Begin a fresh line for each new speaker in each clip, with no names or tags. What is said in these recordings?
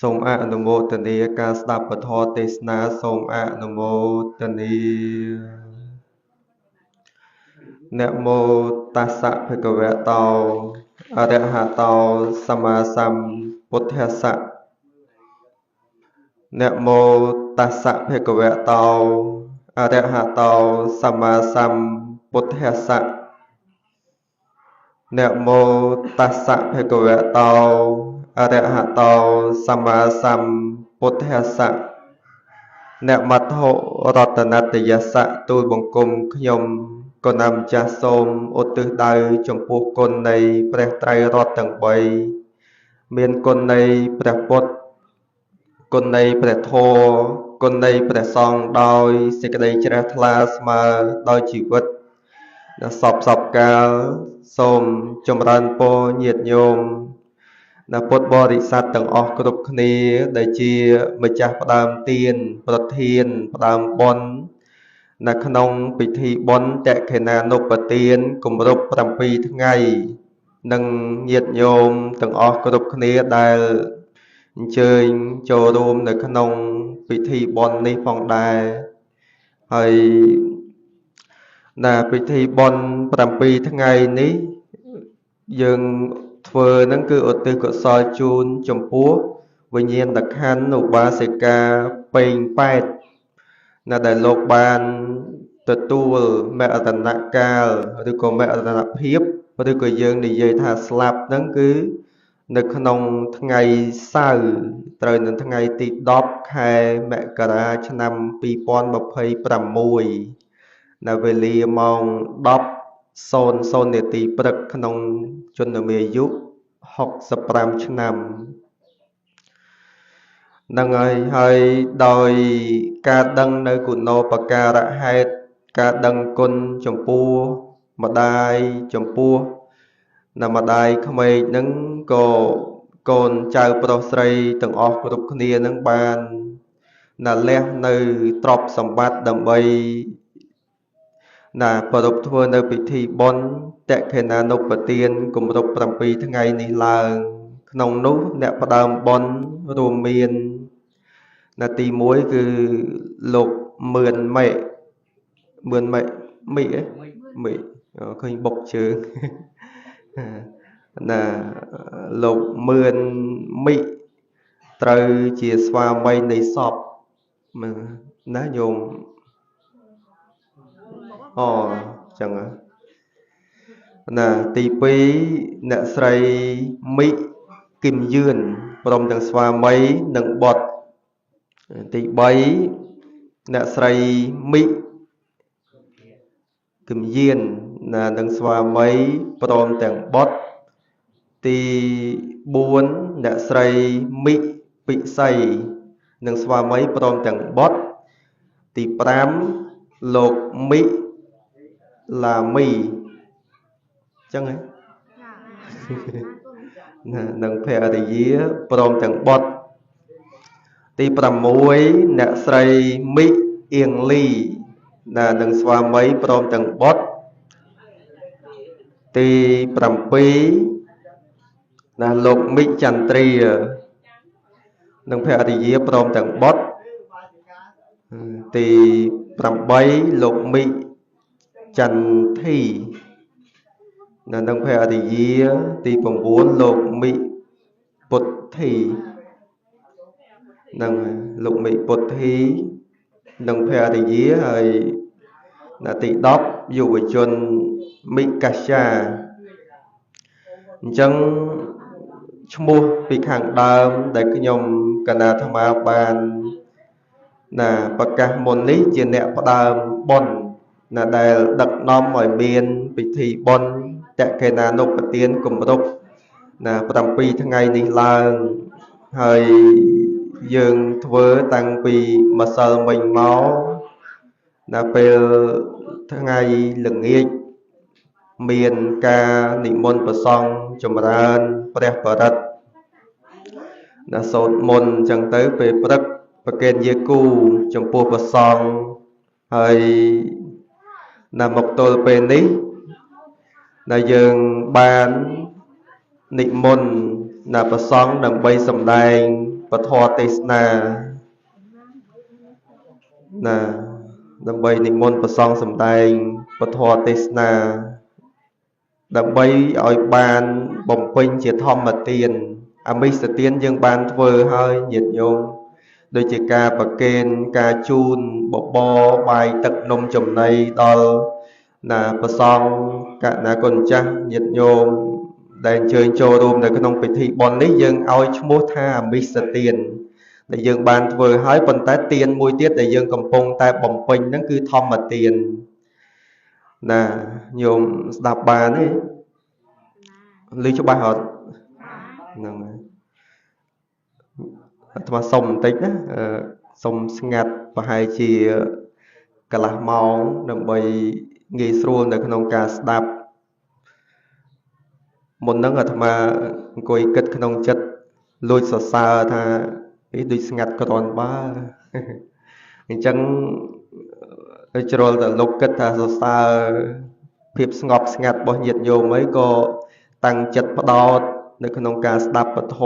សូមអនុមោទនាការស្ដាប់ពធទេសនាសូមអនុមោទនាนะโมตัสสะภะคะวะโตอะระหะโตสัมมาสัมพุทธัสสะนะโมตัสสะภะคะวะโตอะระหะโตสัมมาสัมพุทธัสสะนะโมตัสสะภะคะวะโตอะระหะโตสัมมาสัมพุทธัสสะអ្នកមត្ថុរតនតយស្សៈទូលបង្គំខ្ញុំក៏ណាំចាស់សូមឧទ្ទិសដៅចំពោះគុណនៃព្រះត្រៃរតន៍ទាំង3មានគុណនៃព្រះពុទ្ធគុណនៃព្រះធម៌គុណនៃព្រះសង្ឃដោយសេចក្តីជ្រះថ្លាស្មើដោយជីវិតដែលសពកាលសូមចម្រើនពរញាតិញោមដែលពុទ្ធបរិស័ទទាំងអស់គ្រប់គ្នាដែលជាម្ចាស់ផ្ដើមទានប្រធានផ្ដើមបុណ្យនៅក្នុងពិធីបុណ្យតក្កិណានុប្បទានគម្រប់7ថ្ងៃនិងញាតិញោមទាំងអស់គ្រប់គ្នាដែលអញ្ជើញចូលរួមនៅក្នុងពិធីបុណ្យនេះផងដែរហើយពិធីបុណ្យ7ថ្ងៃនេះយើងធ្វើហ្នឹងគឺឧទ្ទិសកុសលជូនចំពោះវិញ្ញាណក្ខន្ធឧបាសិកាពេញប៉ែតដែលលោកបានទទួលមរណកាលឬក៏មរណភាពឬក៏យើងនិយាយថាស្លាប់ហ្នឹងគឺនៅក្នុងថ្ងៃសៅរ៍ត្រូវនៅថ្ងៃទី10ខែមករាឆ្នាំ2026នៅវេលាម៉ោង10:00នាទីព្រឹកក្នុងជន្មាយុ65ឆ្នាំនឹងហើយដោយការដឹងនៅគុណោបការៈហេតុការដឹងគុណចំពោះម្ដាយចំពោះម្ដាយក្មេកហ្នឹងក៏កូនចៅប្រុសស្រីទាំងអស់គ្រប់គ្នានឹងបានលះនៅទ្រព្យសម្បត្តិដើម្បីប្រពធ្វើនៅពិធីបុណ្យតក្កិណានុប្បទានគម្រប់7ថ្ងៃនេះឡើងក្នុងនោះអ្នកផ្ដើមបុណ្យរួមមានទី1គឺលោកមឿនមេឃើញបុកជើងលោកមឿនមិត្រូវជាស្វាមីនៃសពណាញោមចឹងទី2អ្នកស្រីមិគឹមយឿនព្រមទាំងស្វាមីនិងបុត្រទី3អ្នកស្រីមិគឹមយាននិងស្វាមីព្រមទាំងបុត្រទី4អ្នកស្រីមិពិសីនិងស្វាមីព្រមទាំងបុត្រទី5លោកមិឡាមីចឹងហ៎និងភរិយាព្រមទាំងបុត្រទី6អ្នកស្រីមិអៀងលីនិងស្វាមីព្រមទាំងបុត្រទី7លោកមិចន្ទ្រានិងភរិយាព្រមទាំងបុត្រទី8លោកមិចន្ទធីនិងភរិយាទី9លោកមិពុទ្ធីនិងលោកមិពុទ្ធីនិងភរិយាហើយទី10យុវជនមិកាសាអញ្ចឹងឈ្មោះពីខាងដើមដែលខ្ញុំកណាអាត្មាបានប្រកាសមុននេះជាអ្នកផ្ដើមបុណ្យដែលដឹកនាំឲ្យមានពិធីបុណ្យតក្កិណានុប្បទានគម្រប់7ថ្ងៃនេះឡើងហើយយើងធ្វើតាំងពីម្សិលមិញមកពេលថ្ងៃល្ងាចមានការនិមន្តព្រះសង្ឃចម្រើនព្រះបរិត្តសូត្រមន្តអញ្ចឹងទៅពេលព្រឹកប្រគេនយាគូចំពោះព្រះសង្ឃហើយមកទល់ពេលនេះយើងបាននិមន្តព្រះសង្ឃដើម្បីសម្ដែង ពធទេសនាណាដើម្បីនិមន្តព្រះសង្ឃសម្ដែងពធទេសនាដើម្បីឲ្យបានបំពេញជាធម្មទានអមិសទានយើងបានធ្វើហើយញាតិញោមដូចជាការប្រគេនការជូនបបរបាយទឹកនំចំណីដល់ណាព្រះសង្ឃកណាគុណចាស់ញាតិញោមដែលអញ្ជើញចូលរួមនៅក្នុងពិធីបុណ្យនេះយើងឲ្យឈ្មោះថាអមិសទានដែលយើងបានធ្វើហើយប៉ុន្តែទានមួយទៀតដែលយើងកំពុងតែបំពេញហ្នឹងគឺធម្មទានណាញោមស្ដាប់បានទេឮច្បាស់អត់ហ្នឹងហើយអាត្មាសុំបន្តិចណាសុំស្ងាត់ប្រហែលជាកន្លះម៉ោងដើម្បីងាយស្រួលនៅក្នុងការស្ដាប់មុនហ្នឹងអាត្មាអង្គុយគិតក្នុងចិត្តលួចសរសើរថាដូចស្ងាត់គ្រាន់បើអញ្ចឹងជ្រុលតែលោកគិតថាសរសើរភាពស្ងប់ស្ងាត់របស់ញាតិញោមអីក៏តាំងចិត្តផ្ដោតនៅក្នុងការស្ដាប់ពធ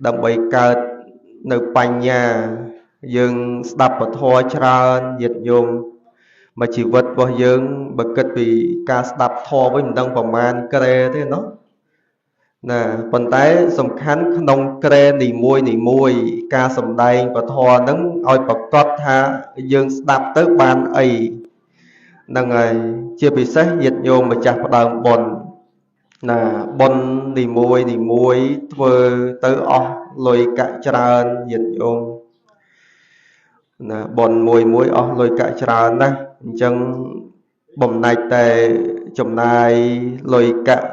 ដើម្បីកើតនៅបញ្ញាយើងស្ដាប់ពធច្រើនញាតិញោមមួយជីវិតរបស់យើងបើគិតពីការស្ដាប់ធម៌វិញមិនដឹងប្រមាណក្រែទេណោះណាប៉ុន្តែសំខាន់ក្នុងក្រែនីមួយការសម្ដែងពធហ្នឹងឲ្យប្រកបថាយើងស្ដាប់ទៅបានអីហ្នឹងហើយជាពិសេសញាតិញោមម្ចាស់ផ្ដើមបុណ្យណាបុណ្យនីមួយធ្វើទៅអស់លុយកាក់ច្រើនញាតិញោមណាបុណ្យមួយអស់លុយកាក់ច្រើនណាស់អញ្ចឹងបំណាច់តែចំណាយលុយកាក់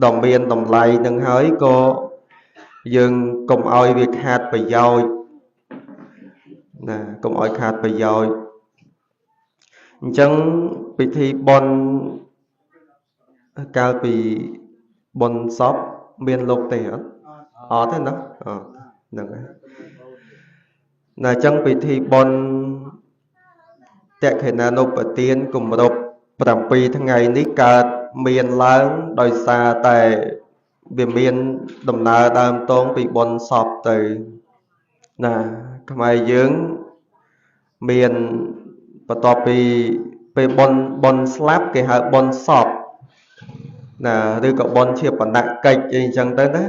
ដ៏មានតម្លៃនឹងហើយក៏យើងកុំឲ្យវាខាតប្រយោជន៍ណាកុំឲ្យខាតប្រយោជន៍អញ្ចឹងពិធីបុណ្យកាលពីបុណ្យសពមានលោកទេអត់ទេណាហ្នឹងហើយណាអញ្ចឹងពិធីបុណ្យតក្កិណានុបទានគម្រប់7ថ្ងៃនេះកើតមានឡើងដោយសារតែវាមានដំណើរដើមតងពីបុណ្យសពទៅណាខ្មែរយើងមានបន្ទាប់ពីពេលបុណ្យស្លាប់គេហៅបុណ្យសពណាឬក៏បុណ្យជាបណកិច្ចអីអញ្ចឹងទៅណា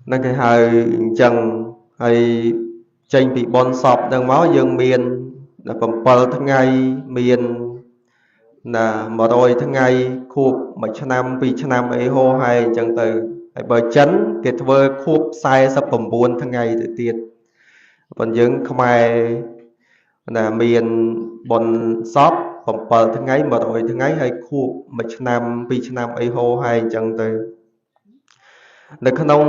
ហ្នឹងគេហៅអញ្ចឹងហើយចេញពីបុណ្យសពហ្នឹងមកយើងមាន7ថ្ងៃមានណា100ថ្ងៃខួប1ឆ្នាំ2ឆ្នាំអីហោហើយអញ្ចឹងទៅហើយបើចិនគេធ្វើខួប49ថ្ងៃទៅទៀតប៉ុន្តែយើងខ្មែរណាមានបុណ្យសព7ថ្ងៃ100ថ្ងៃហើយខួប1ឆ្នាំ2ឆ្នាំអីហោហើយអញ្ចឹងទៅនៅក្នុង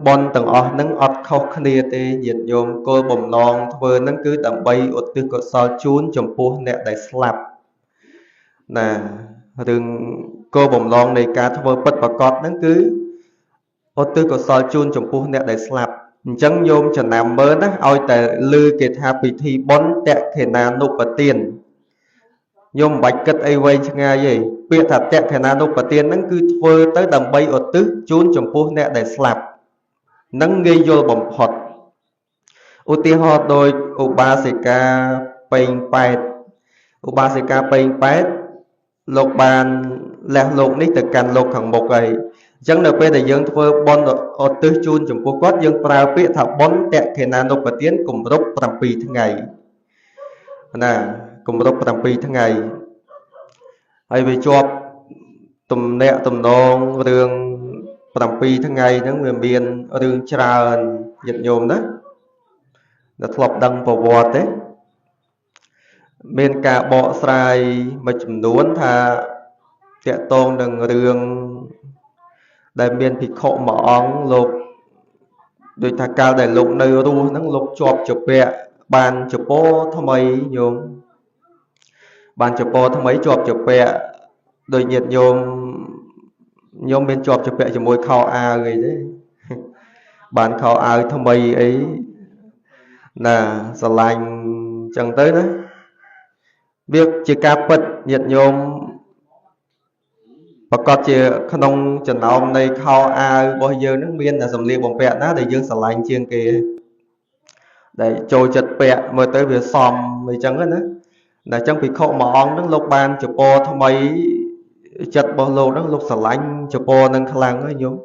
បុណ្យទាំងអស់ហ្នឹងអត់ខុសគ្នាទេញាតិញោមគោលបំណងធ្វើហ្នឹងគឺដើម្បីឧទ្ទិសកុសលជូនចំពោះអ្នកដែលស្លាប់ណារឿងគោលបំណងនៃការធ្វើពិតប្រាកដហ្នឹងគឺឧទ្ទិសកុសលជូនចំពោះអ្នកដែលស្លាប់អញ្ចឹងញោមចំណាំមើលណាឲ្យតែឮគេថាពិធីបុណ្យតក្កិណានុបទានញោមមិនបាច់គិតអីវែងឆ្ងាយទេពាក្យថាតក្កិណានុបទានហ្នឹងគឺធ្វើទៅដើម្បីឧទ្ទិសជូនចំពោះអ្នកដែលស្លាប់នឹងងាយយល់បំផុតឧទាហរណ៍ដូចឧបាសិកាពេញប៉ែតឧបាសិកាពេញប៉ែតលោកបានលះលោកនេះទៅកាន់លោកខាងមុខហើយអញ្ចឹងនៅពេលដែលយើងធ្វើបុណ្យឧទ្ទិសជូនចំពោះគាត់យើងប្រើពាក្យថាបុណ្យតក្កិណានុបទានគម្រប់7ថ្ងៃណាគម្រប់7ថ្ងៃហើយវាជាប់ទំនាក់ទំនងរឿង7ថ្ងៃហ្នឹងវាមានរឿងច្រើនញាតិញោមណាដែលធ្លាប់ដឹងប្រវត្តិទេមានការបកស្រាយមួយចំនួនថាតាក់ទងនឹងរឿងដែលមានភិក្ខុមួយអង្គលោកដូចថាកាលដែលលោកនៅរស់ហ្នឹងលោកជាប់ជាពាក់បានចពោថ្មីញោមបានចពោថ្មីជាប់ជាពាក់ដោយញាតិញោមមានជាប់ជាពាក់ជាមួយខោអាវអីទេបានខោអាវថ្មីអីណាស្រឡាញ់អញ្ចឹងទៅណាវាជាការពិតញាតិញោម ประกอบជាក្នុងចំណោមនៃខោអាវរបស់យើងនឹងមានសម្លៀកបំពាក់ណាដែលយើងស្រឡាញ់ជាងគេដែលចូលចិត្តពាក់មើលទៅវាសមអីចឹងណាតែអញ្ចឹងភិក្ខុមួយអង្គនឹងលោកបានចពោថ្មីចិត្តរបស់លោកនឹងលោកស្រឡាញ់ចពោនឹងខ្លាំងហើយញោម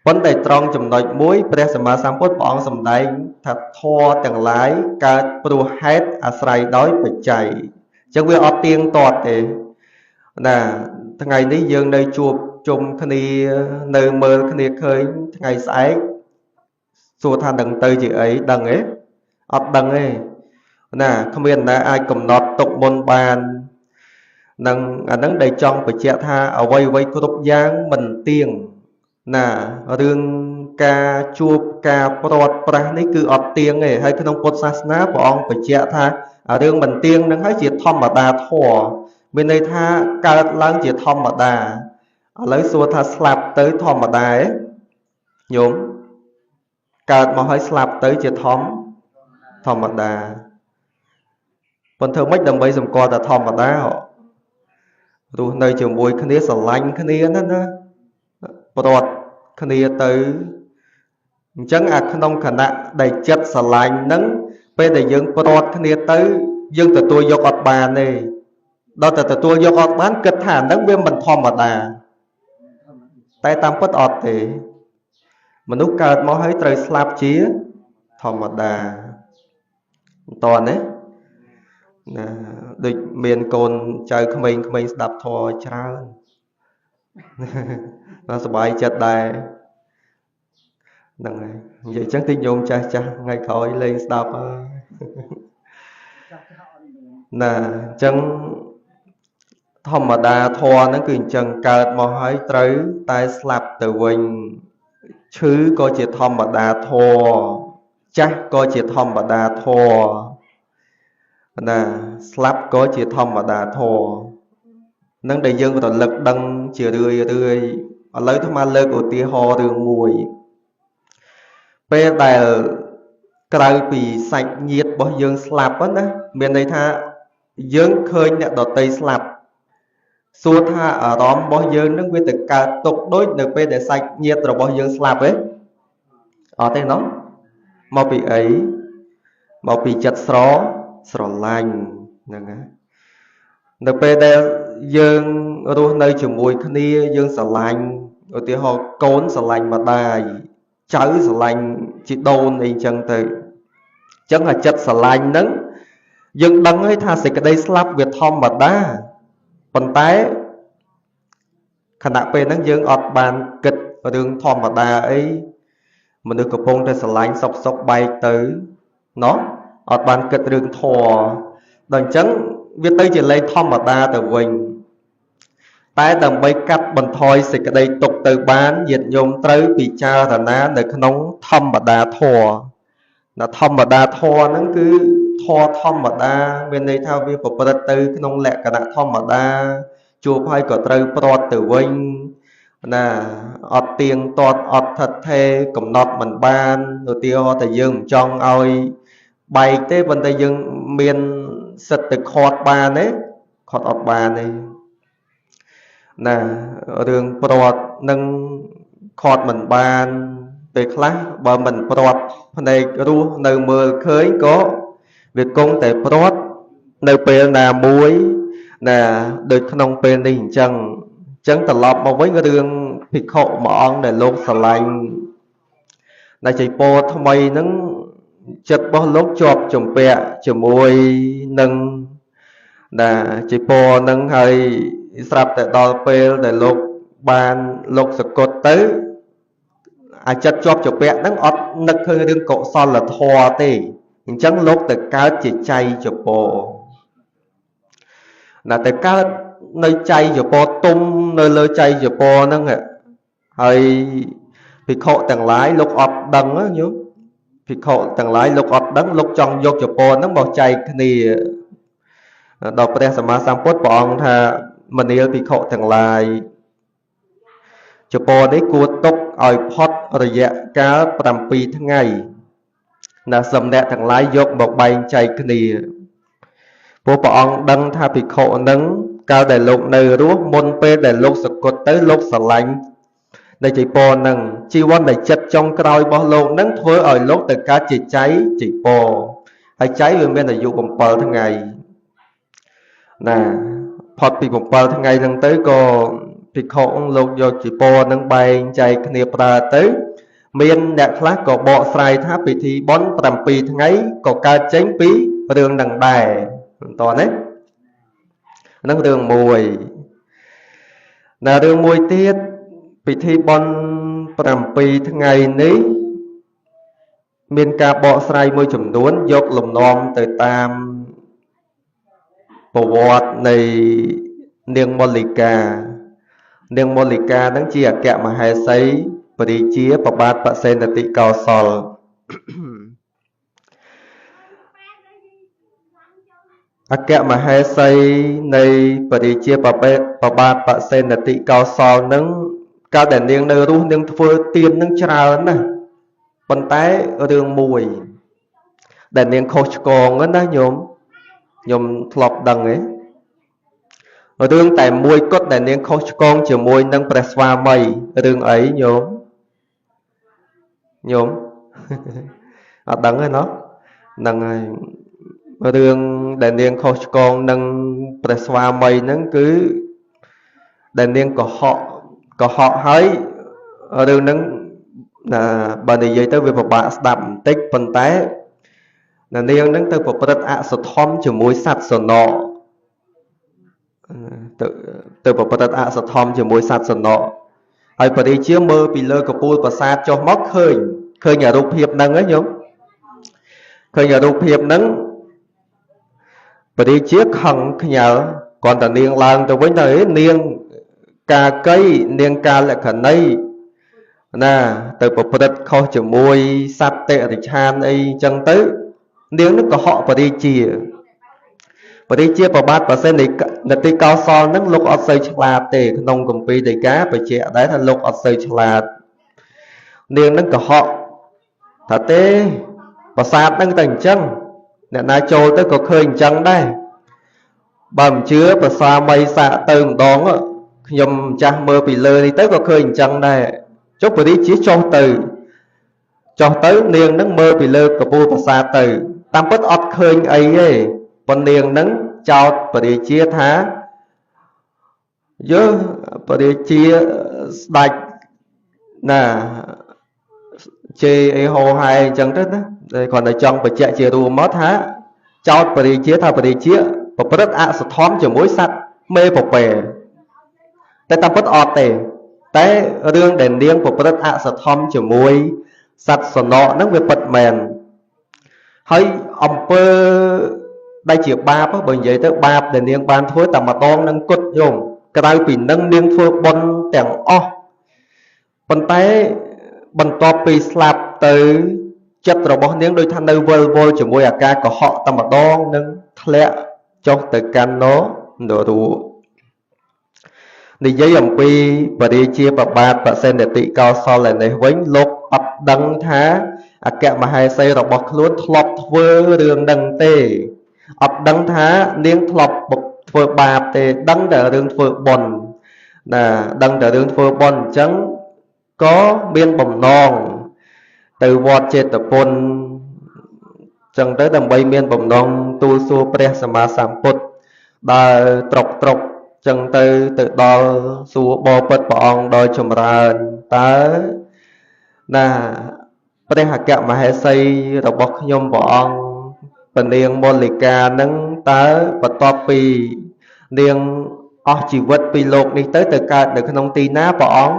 ប៉ុន្តែត្រង់ចំណុចមួយព្រះសម្មាសម្ពុទ្ធព្រះអង្គសម្ដែងថាធម៌ទាំងឡាយកើតព្រោះហេតុអាស្រ័យដោយបច្ច័យអញ្ចឹងវាអត់ទៀងទាត់ទេណាថ្ងៃនេះយើងនៅជួបជុំគ្នានៅមើលគ្នាឃើញថ្ងៃស្អែកសួរថាដឹងទៅជាអីដឹងទេអត់ដឹងទេណាគ្មានណាអាចកំណត់ទុកមុនបាននឹងអានឹងដែលចង់បញ្ជាក់ថាអ្វីអ្វីគ្រប់យ៉ាងមិនទៀងណារឿងការជួបការព្រាត់ប្រាសនេះគឺអត់ទៀងទេហើយក្នុងពុទ្ធសាសនាព្រះអង្គបញ្ជាក់ថារឿងមិនទៀងនឹងហើយជាធម្មតាធម៌មានន័យថាកើតឡើងជាធម្មតាឥឡូវសួរថាស្លាប់ទៅធម្មតាទេញោមកើតមកហើយស្លាប់ទៅជាធម្មតាប៉ុន្តែធ្វើម៉េចដើម្បីសម្គាល់ថាធម្មតារស់នៅជាមួយគ្នាស្រឡាញ់គ្នាណាព្រាត់គ្នាទៅអញ្ចឹងអាក្នុងខណៈដែលចិត្តស្រឡាញ់ហ្នឹងពេលដែលយើងព្រាត់គ្នាទៅយើងទទួលយកអត់បានទេដល់តែទទួលយកអត់បានគិតថាហ្នឹងវាមិនធម្មតាតែតាមពិតអត់ទេមនុស្សកើតមកហើយត្រូវស្លាប់ជាធម្មតាបន្តណាណាដូចមានកូនចៅក្មេងៗស្ដាប់ធម៌ច្រើនណាសប្បាយចិត្តដែរហ្នឹងហើយនិយាយចឹងទីញោមចាស់ថ្ងៃក្រោយលេងស្ដាប់ហើយណាអញ្ចឹងធម្មតាធម៌ហ្នឹងគឺអញ្ចឹងកើតមកហើយត្រូវតែស្លាប់ទៅវិញឈឺក៏ជាធម្មតាធម៌ចាស់ក៏ជាធម្មតាធម៌ណាស្លាប់ក៏ជាធម្មតាធម៌នឹងដែលយើងរលឹកដឹងជារឿយឥឡូវអាត្មាលើកឧទាហរណ៍រឿងមួយពេលដែលក្រៅពីសាច់ញាតិរបស់យើងស្លាប់ណាមានន័យថាយើងឃើញអ្នកដទៃស្លាប់សួរថាអារម្មណ៍របស់យើងនឹងវាទៅកើតទុកដូចនៅពេលដែលសាច់ញាតិរបស់យើងស្លាប់ទេអត់ទេណោះមកពីអីមកពីចិត្តស្រឡាញ់ហ្នឹងណានៅពេលដែលយើងរស់នៅជាមួយគ្នាយើងស្រឡាញ់ឧទាហរណ៍កូនស្រឡាញ់ម្ដាយចៅស្រឡាញ់ជីដូនអីចឹងទៅអញ្ចឹងអាចិត្តស្រឡាញ់ហ្នឹងយើងដឹងហើយថាសេចក្តីស្លាប់វាធម្មតាប៉ុន្តែខណៈពេលហ្នឹងយើងអត់បានគិតរឿងធម្មតាអីមនុស្សកំពុងតែស្រឡាញ់សុកបែកទៅណោះអត់បានគិតរឿងធម៌ដល់អញ្ចឹងវាទៅជាលេខធម្មតាទៅវិញតែដើម្បីកាត់បន្ថយសេចក្តីទុក្ខទៅបានញាតិញោមត្រូវពិចារណានៅក្នុងធម្មតាធម៌ណាធម្មតាធម៌ហ្នឹងគឺធម៌ធម្មតាមានន័យថាវាប្រព្រឹត្តទៅក្នុងលក្ខណៈធម្មតាជួបហើយក៏ត្រូវព្រាត់ទៅវិញណាអត់ទៀងទាត់អត់ថិតថេរកំណត់មិនបានឧទាហរណ៍តែយើងមិនចង់ឲ្យបែកទេប៉ុន្តែយើងមានសិទ្ធិទៅខាត់បានទេខាត់អត់បានទេណារឿងព្រាត់នឹងខាត់មិនបានពេលខ្លះបើមិនព្រាត់ភ្នែករស់នៅមើលឃើញក៏វាគង់តែព្រាត់នៅពេលណាមួយណាដូចក្នុងពេលនេះអញ្ចឹងត្រឡប់មកវិញរឿងភិក្ខុមួយអង្គដែលលោកស្រឡាញ់ដែលចៃពោថ្មីហ្នឹងចិត្តរបស់លោកជាប់ជំពាក់ជាមួយនឹងណាចៃពោហ្នឹងហើយស្រាប់តែដល់ពេលដែលលោកបានលោកសកត់ទៅអាចិត្តជាប់ជំពាក់ហ្នឹងអត់នឹកឃើញរឿងកុសលធម៌ទេអញ្ចឹងលោកទៅកើតជាចៃចពោណាទៅកើតនៅចៃចពោទុំនៅលើចៃចពោហ្នឹងហើយភិក្ខុទាំងឡាយលោកអត់ដឹងញោមភិក្ខុទាំងឡាយលោកអត់ដឹងលោកចង់យកចពោហ្នឹងមកចែកគ្នាដល់ព្រះសម្មាសម្ពុទ្ធព្រះអង្គថាមនាលភិក្ខុទាំងឡាយចពោនេះគួរទុកឲ្យផុតរយៈកាល7ថ្ងៃណាសំណាក់ទាំងឡាយយកមកបែងចែកគ្នា ពួកព្រះអង្គដឹងថាភិក្ខុនឹងកាលដែលលោកនៅរស់មុនពេលដែលលោកសគត់ទៅលោកស្រឡាញ់នៃចីពរនឹងជីវ័នដែលចិត្តចុងក្រោយរបស់លោកនឹងធ្វើឲ្យលោកទៅកើតជាចៃចីពរហើយចៃវាមានអាយុ7ថ្ងៃណាផុតពី7ថ្ងៃហ្នឹងទៅក៏ភិក្ខុលោកយកចីពរនឹងបែងចែកគ្នាប្រើទៅមានអ្នកខ្លះក៏បកស្រាយថាពិធីបុណ្យ7ថ្ងៃក៏កើតចេញពីរឿងនឹងដែរបន្តណានឹងរឿងមួយរឿងមួយទៀតពិធីបុណ្យ7ថ្ងៃនេះមានការបកស្រាយមួយចំនួនយកលំនាំទៅតាមប្រវត្តិនៃនាងមល្លិកានឹងជាអគ្គមហេសីបរិជាបបាទបសេនតិកោសលអគ្គមហេសីនៃបរិជាបបាទបសេនតិកោសលនឹងកាលដែលនាងនៅរស់នាងធ្វើទាននឹងច្រើនណាស់ប៉ុន្តែរឿងមួយដែលនាងខុសឆ្គងណាញោមធ្លាប់ដឹងទេរឿងតែមួយគត់ដែលនាងខុសឆ្គងជាមួយនឹងព្រះស្វាមីរឿងអីញោមអត់ដឹងទេណោះហ្នឹងហើយរឿងដែលនាងខុសឆ្គងនឹងព្រះស្វាមីហ្នឹងគឺដែលនាងកុហកហើយរឿងហ្នឹងបើនិយាយទៅវាពិបាកស្ដាប់បន្តិចប៉ុន្តែនាងហ្នឹងទៅប្រព្រឹត្តអសធម្មជាមួយសត្វសនៈទៅប្រព្រឹត្តអសធម្មជាមួយសត្វសនៈហើយបរិជាមើលពីលើកពូលប្រាសាទចុះមកឃើញអារូបភាពហ្នឹងញោមឃើញអារូបភាពហ្នឹងបរិជាខឹងខ្ញាល់គ្រាន់តែនាងឡើងទៅវិញទៅនាងកាកៃនាងកាលក្ខណីណាទៅប្រព្រឹត្តខុសជាមួយសត្វតិរិឆានអីចឹងទៅនាងនឹងកុហកបរិជាប្របាទបសេនតិកោសលនឹងលោកអត់សូវឆ្លាតទេក្នុងគម្ពីរដីកាបញ្ជាក់ដែរថាលោកអត់សូវឆ្លាតនាងនឹងកុហកថាទេប្រាសាទនឹងតែអញ្ចឹងអ្នកណាចូលទៅក៏ឃើញអញ្ចឹងដែរបើមិនជឿប្រសាមីសាកទៅម្ដងខ្ញុំចាស់មើលពីលើនេះទៅក៏ឃើញអញ្ចឹងដែរចុះបរិជាចុះទៅនាងនឹងមើលពីលើកពូលប្រាសាទទៅតាមពិតអត់ឃើញអីទេប៉ុន្តែនាងនឹងចោទបរិជាថាបរិជាស្ដាច់ណាជេរអីហោហែអញ្ចឹងទៅណាគ្រាន់តែចង់បញ្ជាក់ជារួមមកថាចោទបរិជាថាបរិជាប្រព្រឹត្តអសធម្មជាមួយសត្វមេពពែតែតាមពិតអត់ទេតែរឿងដែលនាងប្រព្រឹត្តអសធម្មជាមួយសត្វសនៈហ្នឹងវាពិតមែនហើយអំពើដែលជាបាបបើនិយាយទៅបាបដែលនាងបានធ្វើតែម្ដងនឹងគត់យំក្រៅពីនឹងនាងធ្វើបុណ្យទាំងអស់ប៉ុន្តែបន្ទាប់ពីស្លាប់ទៅចិត្តរបស់នាងដូចថានៅវិលវល់ជាមួយអាការកុហកតែម្ដងនឹងធ្លាក់ចុះទៅកាន់នរោនិយាយអំពីបរិជាបបាទបសេនតិកោសលនេះវិញលោកអត់ដឹងថាអគ្គមហេសីរបស់ខ្លួនធ្លាប់ធ្វើរឿងនឹងទេអត់ដឹងថានាងធ្លាប់ធ្វើបាបទេដឹងតែរឿងធ្វើបុណ្យណាដឹងតែរឿងធ្វើបុណ្យអញ្ចឹងក៏មានបំណងទៅវត្តចេតពុនចឹងទៅដើម្បីមានបំណងទូលសួរព្រះសម្មាសម្ពុទ្ធដើរត្រុកចឹងទៅដល់សួរបបិទ្ធព្រះអង្គដោយចម្រើនតើណាព្រះអគ្គមហេសីរបស់ខ្ញុំព្រះអង្គពនាងមល្លិកានឹងតើបន្ទាប់ពីនាងអស់ជីវិតពីលោកនេះទៅកើតនៅក្នុងទីណាព្រះអង្គ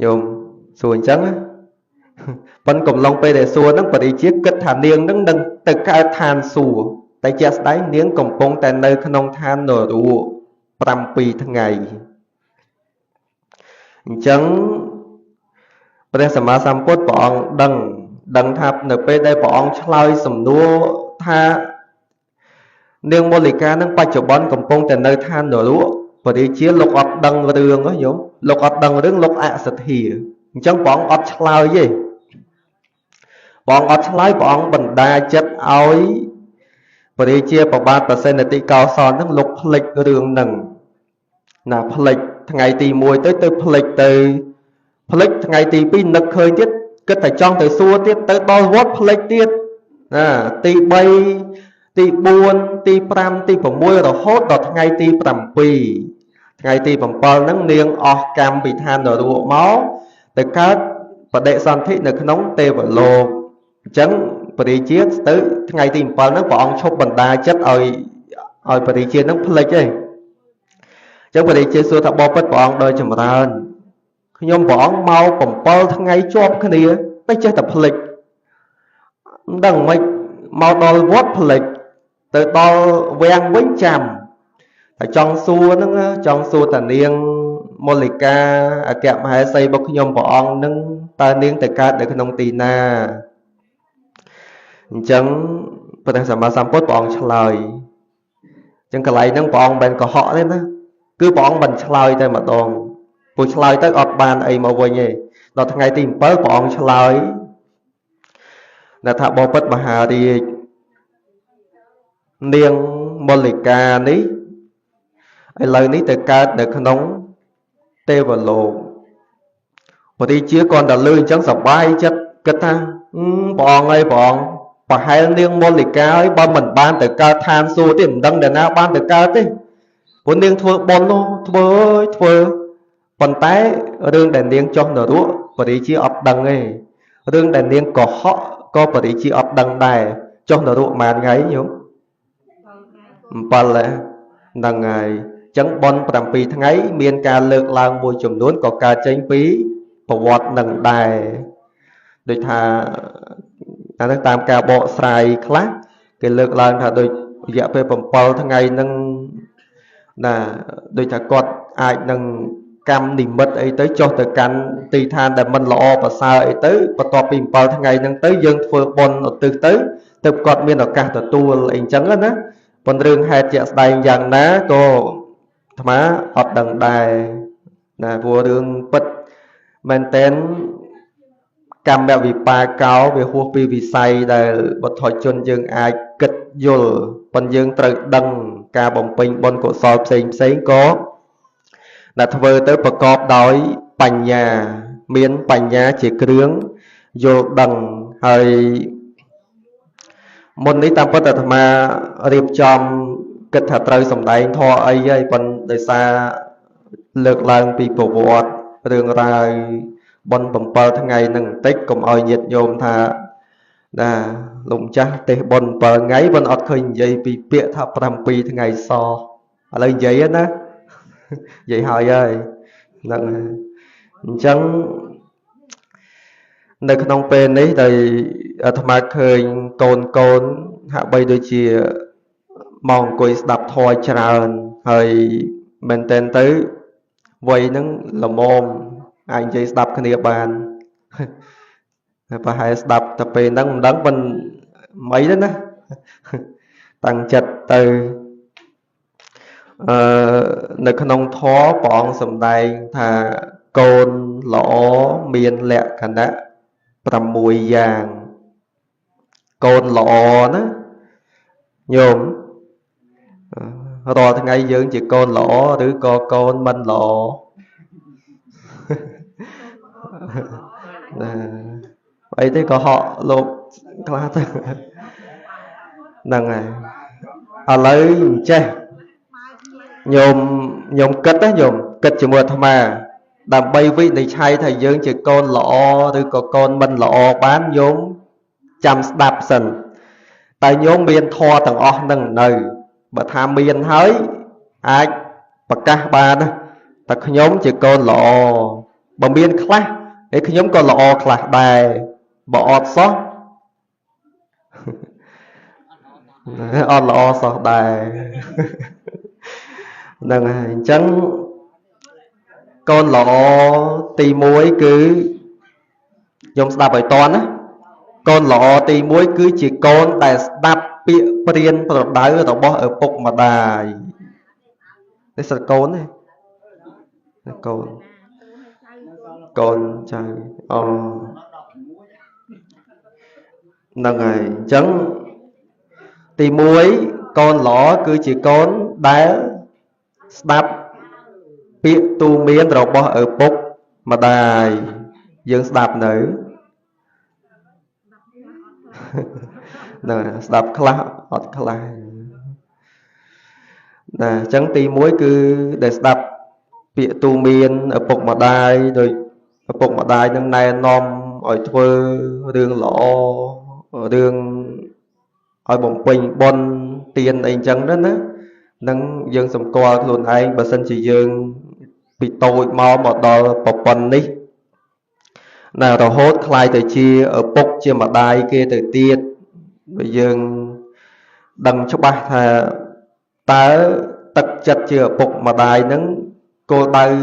ញោមសួរអញ្ចឹងប៉ុន្តែកំឡុងពេលដែលសួរហ្នឹងបរិជាគិតថានាងហ្នឹងនឹងទៅកើតឋានសួគ៌តែជាក់ស្ដែងនាងកំពុងតែនៅក្នុងឋាននរោ7ថ្ងៃអញ្ចឹងព្រះសម្មាសម្ពុទ្ធព្រះអង្គដឹងថានៅពេលដែលព្រះអង្គឆ្លើយសំណួរថានាងមល្លិកានឹងបច្ចុប្បន្នកំពុងតែនៅឋាននរោបរិជាលោកអត់ដឹងរឿងហ៎ញោមលោកអត់ដឹងរឿងលោកអសទ្ធាអញ្ចឹងព្រះអង្គអត់ឆ្លើយទេព្រះអង្គអត់ឆ្លើយព្រះអង្គបណ្ដាចិត្តឲ្យ បរិជាប្របាទប្រសិទ្ធតិកោសលហ្នឹងលោកផ្លេចរឿងហ្នឹងណាផ្លេចថ្ងៃទី1ទៅផ្លេចថ្ងៃទី2នឹកឃើញទៀតគិតតែចង់ទៅសួរទៀតទៅដល់វត្តផ្លេចទៀតណាទី3ទី4ទី5ទី6រហូតដល់ថ្ងៃទី7ថ្ងៃទី7ហ្នឹងនាងអស់កម្មពីឋាននរកមកទៅកើតបដិសន្ធិនៅក្នុងទេវលោកអញ្ចឹងបរិជាទៅថ្ងៃទី7ហ្នឹងព្រះអង្គឈប់បណ្ដាចិត្តឲ្យបរិជាហ្នឹងផ្លេចឯងអញ្ចឹងបរិជាសួរថាបបិទ្ធព្រះអង្គដោយចម្រើនខ្ញុំព្រះអង្គមក7ថ្ងៃជាប់គ្នាតែចេះតែផ្លេចមិនដឹងមិនមកដល់វត្តផ្លេចទៅដល់វាំងវិញចាំតែចង់សួរហ្នឹងចង់សួរតានាងមូលិកាអគ្គមហេសីរបស់ខ្ញុំព្រះអង្គហ្នឹងតើនាងទៅកើតនៅក្នុងទីណាអញ្ចឹងព្រះសម្មាសម្ពុទ្ធព្រះអង្គឆ្លើយអញ្ចឹងកន្លែងហ្នឹងព្រះអង្គមិនកុហកទេណាគឺព្រះអង្គមិនឆ្លើយតែម្ដងព្រោះឆ្លើយទៅអត់បានអីមកវិញទេដល់ថ្ងៃទី7ព្រះអង្គឆ្លើយថាបបិទ្ធមហារាជនាងមូលិកានេះឥឡូវនេះទៅកើតនៅក្នុងទេវលោកបរិជាគាត់តែលឺអញ្ចឹងសប្បាយចិត្តគិតថាព្រះអង្គអើយព្រះអង្គប្រហែលនាងមូលិកាហើយបើមិនបានទៅកើតឋានសួគ៌ទេមិនដឹងដល់ណាបានទៅកើតទេព្រោះនាងធ្វើបុណ្យនោះធ្វើប៉ុន្តែរឿងដែលនាងចុះនរកបរិជាអត់ដឹងទេរឿងដែលនាងកុហកក៏បរិជាអត់ដឹងដែរចុះនរកប៉ុន្មានថ្ងៃញោម7ហ្នឹងហើយអញ្ចឹងបុណ្យ7ថ្ងៃមានការលើកឡើងមួយចំនួនក៏កើតចេញពីប្រវត្តិនឹងដែរដូចថាអានេះតាមការបកស្រាយខ្លះគេលើកឡើងថាដូចរយៈពេល7ថ្ងៃហ្នឹងណាដូចថាគាត់អាចនឹងកម្មនិមិត្តអីទៅចុះទៅកាន់ទីឋានដែលមិនល្អប្រសើរអីទៅបន្ទាប់ពី7ថ្ងៃហ្នឹងទៅយើងធ្វើបុណ្យឧទ្ទិសទៅគាត់មានឱកាសទទួលអីអញ្ចឹងណាប៉ុន្តែរឿងហេតុជាក់ស្ដែងយ៉ាងណាក៏អាត្មាអត់ដឹងដែរណាព្រោះរឿងពិតមែនតែនកម្មវិបាកោវាហួសពីវិស័យដែលបុថុជនយើងអាចគិតយល់ប៉ុន្តែយើងត្រូវដឹងការបំពេញបុណ្យកុសលផ្សេងក៏ដែលធ្វើទៅប្រកបដោយបញ្ញាមានបញ្ញាជាគ្រឿងយល់ដឹងហើយមុននេះតាមពិតអាត្មារៀបចំគិតថាត្រូវសម្ដែងធម៌អីហើយប៉ុន្តែដោយសារលើកឡើងពីប្រវត្តិរឿងរ៉ាវបុណ្យ7ថ្ងៃនឹងបន្តិចកុំឲ្យញាតិញោមថាណាលោកម្ចាស់ទេសបុណ្យ7ថ្ងៃប៉ុន្តែអត់ឃើញនិយាយពីពាក្យថា7ថ្ងៃសឥឡូវនិយាយណានិយាយហើយហ្នឹងអញ្ចឹងនៅក្នុងពេលនេះដែលអាត្មាឃើញកូនហាក់បីដូចជាមកអង្គុយស្ដាប់ធម៌ច្រើនហើយមែនតែនទៅវ័យហ្នឹងល្មមអាចនិយាយស្ដាប់គ្នាបានប្រហែលស្ដាប់តែពេលហ្នឹងមិនដឹងមិនអីទេណាតាំងចិត្តទៅនៅក្នុងធម៌ព្រះអង្គសម្ដែងថាកូនល្អមានលក្ខណៈ6យ៉ាងកូនល្អណាញោមរាល់ថ្ងៃយើងជាកូនល្អឬក៏កូនមិនល្អអីទេក៏ហក់លោកខ្លះទៅហ្នឹងហើយឥឡូវអញ្ចេះញោមគិតណាញោមគិតជាមួយអាត្មាដើម្បីវិនិច្ឆ័យថាយើងជាកូនល្អឬក៏កូនមិនល្អបានញោមចាំស្ដាប់សិនតែញោមមានធម៌ទាំងអស់នឹងនៅបើថាមានហើយអាចប្រកាសបានតែខ្ញុំជាកូនល្អបើមានខ្លះឯខ្ញុំក៏ល្អខ្លះដែរបើអត់សោះអត់ល្អសោះដែរហ្នឹងហើយអញ្ចឹងកូនល្អទី1គឺខ្ញុំស្ដាប់ឲ្យតន់ណាកូនល្អទី1គឺជាកូនដែលស្ដាប់ពាក្យព្រានប្រដៅរបស់ឪពុកម្ដាយនេះសិតកូនទេកូនចៅអូហ្នឹងហើយអញ្ចឹង Thì muối con lõ cứ chỉ con đá đáp biết tu miên rồi bỏ ở bốc mà đài dương đạp nữ nè đạp khla ọt khla nè chẳng tí muối cứ để đạp bị tu miên ở bốc mà đài rồi ở bốc mà đài nâng này nom ở thơ đường lõ ở đường ở bóng quỳnh bon tiền anh chẳng đó nữa nâng dương sầm qua luôn anh bà sân chỉ dương bị tôi mau một đò bọc quần đi nào rồi hốt khai từ chia ở bốc chia mà đai kia từ tiết bây giờ đằng cho ba thà ta tật chặt chia bốc mà đai nâng cô đai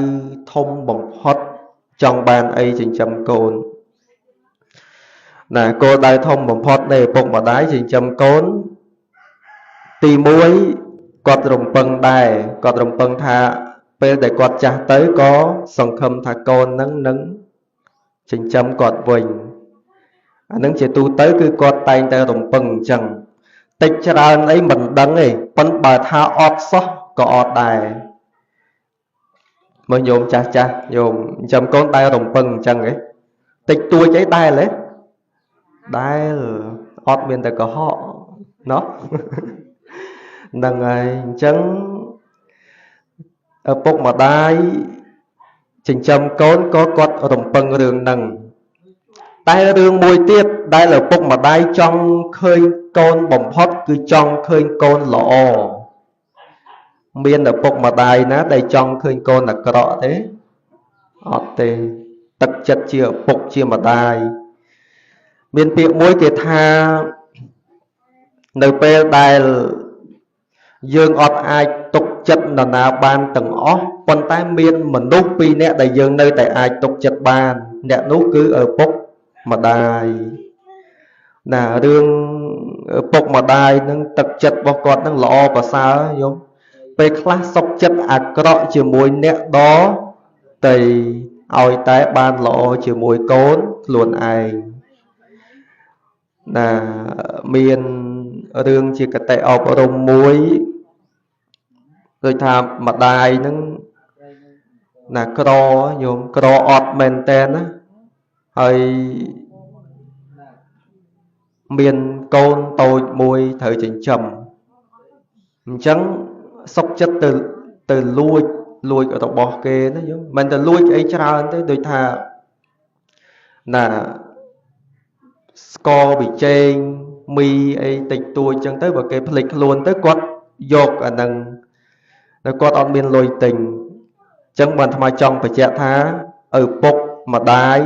thông bóng hót trong bàn ấy trình châm cồn nè cô đai thông bóng hót này bốc mà đai trình châm cồn tì muối quạt rồng băng đài quạt rồng băng thà bây để quạt trả tới có sòng khâm thà con nâng nâng trình châm quạt vinh nâng chỉ tu tới cứ quạt tay ta rồng băng chẳng tịch ra ấy mình đắng ấy bắn bà tha ọt xót có ọt đài mới nhôm cha cha nhôm châm con tay rồng băng chẳng ấy tịch tua cháy đai lấy đai ọt miền ta có họ nó nâng ai chẳng ở bốc mà đai trình châm con có quạt rồng băng rừng nâng tay rừng mùi tiết đây là bốc mà đai trong khơi con bồng hót cứ trong khơi con lọ miền ở bốc mà đai ná đây trong khơi con là cọ thế ọt tê tật chất chia bốc chia mà đai miền tiệm mối kê tha nơi bê đai dương ọt ai tục chất là nào ban từng ó còn tay miên mình nút pi nè đại dương nơi tại ai tục chất ban nè nút cứ ở bốc mà đài nè đương ở bốc mà đài nâng tật chất bao con nâng lọ và sao giống về class sọc chất à cọ chiều mùi nè đó tây oi tay ban lọ chiều mùi cốn luôn ai nè miền đương chỉ cả tay ọp ở đồng muối rồi tham mặt đài nâng là cro nhôm cro ọt men ten á hơi miền côn tôi mùi thời trình trầm chẳng sốc chất từ lui ở trong bò kê nó giống mình từ lui ấy ra tới đôi thà là score bị trên mi ấy tịch tôi chẳng tới vào cái phịch luôn tới quát dột ở đằng nó quát on biên lôi tình chẳng bằng tham trong phải chạy thá ở bốc mà đái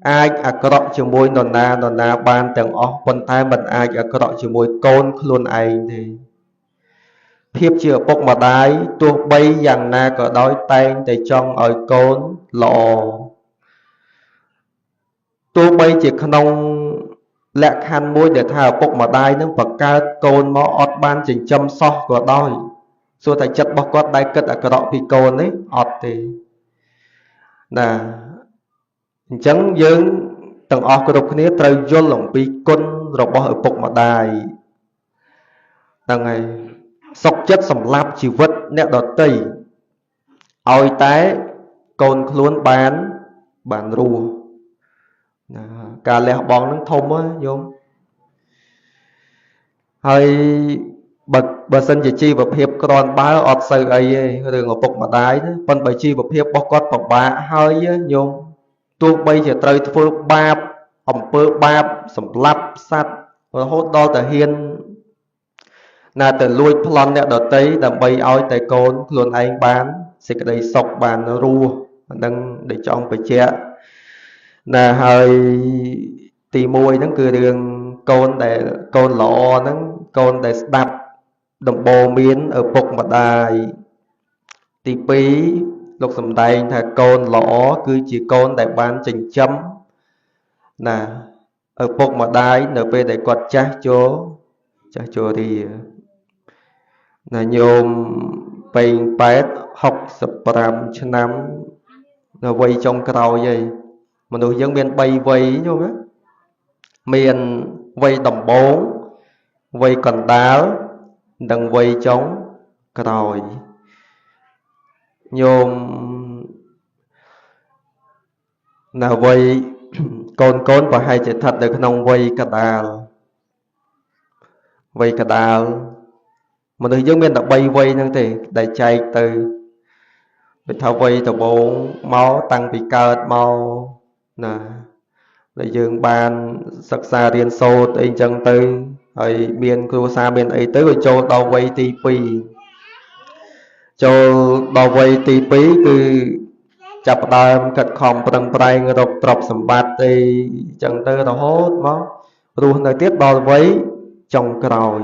ai à có đọc chiều môi nòn na ban từng ó quân tay mình ai à có đọc chiều môi côn luôn anh thì thiếp chiều bốc mà đái tuột bay rằng na có đói tay để trong ở côn lọ tuột bay chỉ không lẹ khăn môi để thả bốc mà đái nó bậc cao côn mó ọt ban chỉnh châm so của đói xua thành chất bọc quát đai cất à có đọc vì côn ấy ọt thì nè chẳng dương tầng ọt của độc này trời vô lòng vì côn rồi bỏ ở bọc mà đài là ngày sọc chất sầm lạp chỉ vật nẹ đọt tây oi té côn luôn bán rùa cả lẹ bóng nâng thông á vô hơi bà sân chỉ chi và hiệp còn ba ọt sơ ấy đường ở bọc mà đái còn bởi chi và hiệp bọc con bọc ba hơi nhôm tuột bây giờ trời phơ bạp ổng phơ bạp sầm lắp sắt rồi hốt đo từ hiên là từ lui plon nè đợt tới đầm bay oi tại côn luôn anh bán sẽ cái đây sọc bàn rùa đang để cho ông phải che là hơi tì môi nó cứ đường côn để côn lọ nó côn để đập đồng bò miến ở bục mặt đài tí phí lúc sầm tay thà côn lõ cứ chỉ côn đại ban trình chấm nè ở bục mặt đài nở về để quạt cha chỗ thì là nhôm bình bát học sập ram cho năm rồi quay trong cầu vậy mà đối dân miền bay vây nhôm á miền vây đồng bốn vây còn đá đằng vây chống còi nhôm là vây con và hai chữ thật được nông vây cả đào mà được giống như là bay vây năng thì đại chạy từ bị thao vây từ bốn máu tăng bị cợt mau nè để dương ban sắc xa riêng sâu tới chân tư rồi miền khu xa miền ấy tới rồi cho đào vây tì pì cho đào vây tì pí cứ chập đàm cật khom prang prang rộp trọc sầm bát tì chân tư đào hốt máu rồi nơi tiếp đào vây trong còi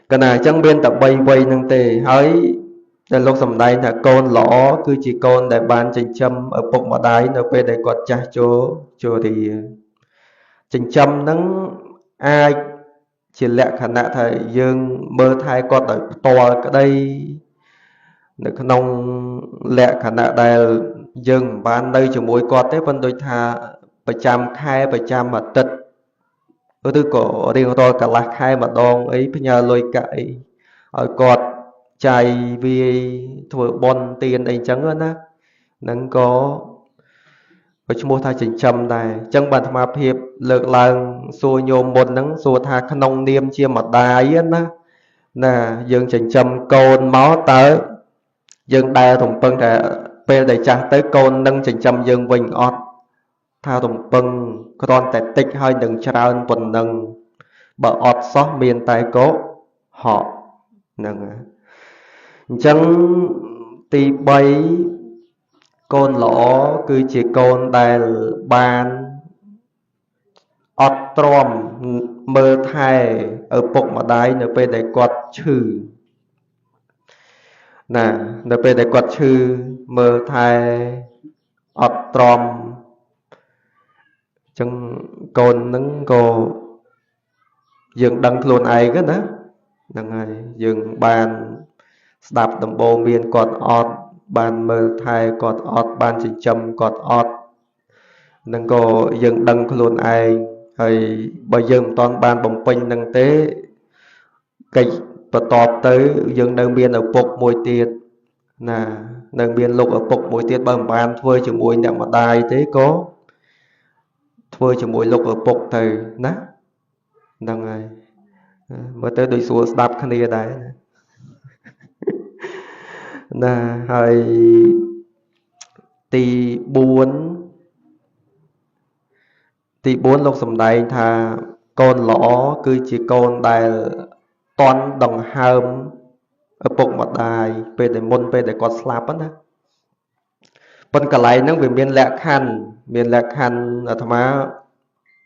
cái này chẳng biên tập bay vây năng tề hỡi để lúc sầm đây là con lõ cứ chỉ con để ban trình châm ở bụng mà đáy nó về để quạt cha chỗ thì trình châm nắng ai chỉ lẹ khả năng thầy dương mơ thai con ở to cái đây được nông lẹ khả năng đây dương ban đây chỉ mỗi con thế phân đôi thà phải chăm khai phải chăm mà tật ở tư cổ riêng tôi cả lạc khai mà đòn ấy bây giờ lôi cãi ở cọt chạy vì thổi bon tiền ấy chẳng hơn á nâng có mua thay chỉnh châm này chẳng bàn tham hiệp lực làng xua nhôm một nắng xua tha khăn nông niêm chia mặt đài á nè dương chỉnh châm côn máu tới dương đài thùng phân để để trả tới côn nâng chỉnh châm dương vinh ọt tha thùng phân con tại tích hơi đừng trả ơn quần nâng bờ ọt xót miền tài cố họ nâng chẳng tì bay con lõ cứ chỉ con đài bàn ọt tròm mơ thai ở bụng mà đáy nó về để quạt chư nè nó về để quạt chư mơ thai ọt tròm chẳng con nâng cô dừng đăng luôn ai cái đó nâng ai dừng bàn đạp đồng bộ miền quạt ọt bàn mơ thai quạt ọt bàn chỉ châm quạt ọt nâng cô dừng đăng luôn ai hay bây giờ toàn bàn bồng pin nâng tế cây và tọt tới dừng đang biên ở bục mùi tiệt nè đang biên lục ở bục mùi tiệt bằng bàn thôi chỉ mùi nhậm mà đài thế có thôi chỉ mùi lục ở bục thầy ná nâng ai mới tới đôi xuống đạp khăn đi ở đây nè hay tì bốn lúc sầm đầy thà con lõ cứ chỉ con đài toàn đồng hàm ở bụng mặt đài về để môn về để con slap á bên cả lại nó về miền lẹ khăn ở thầm á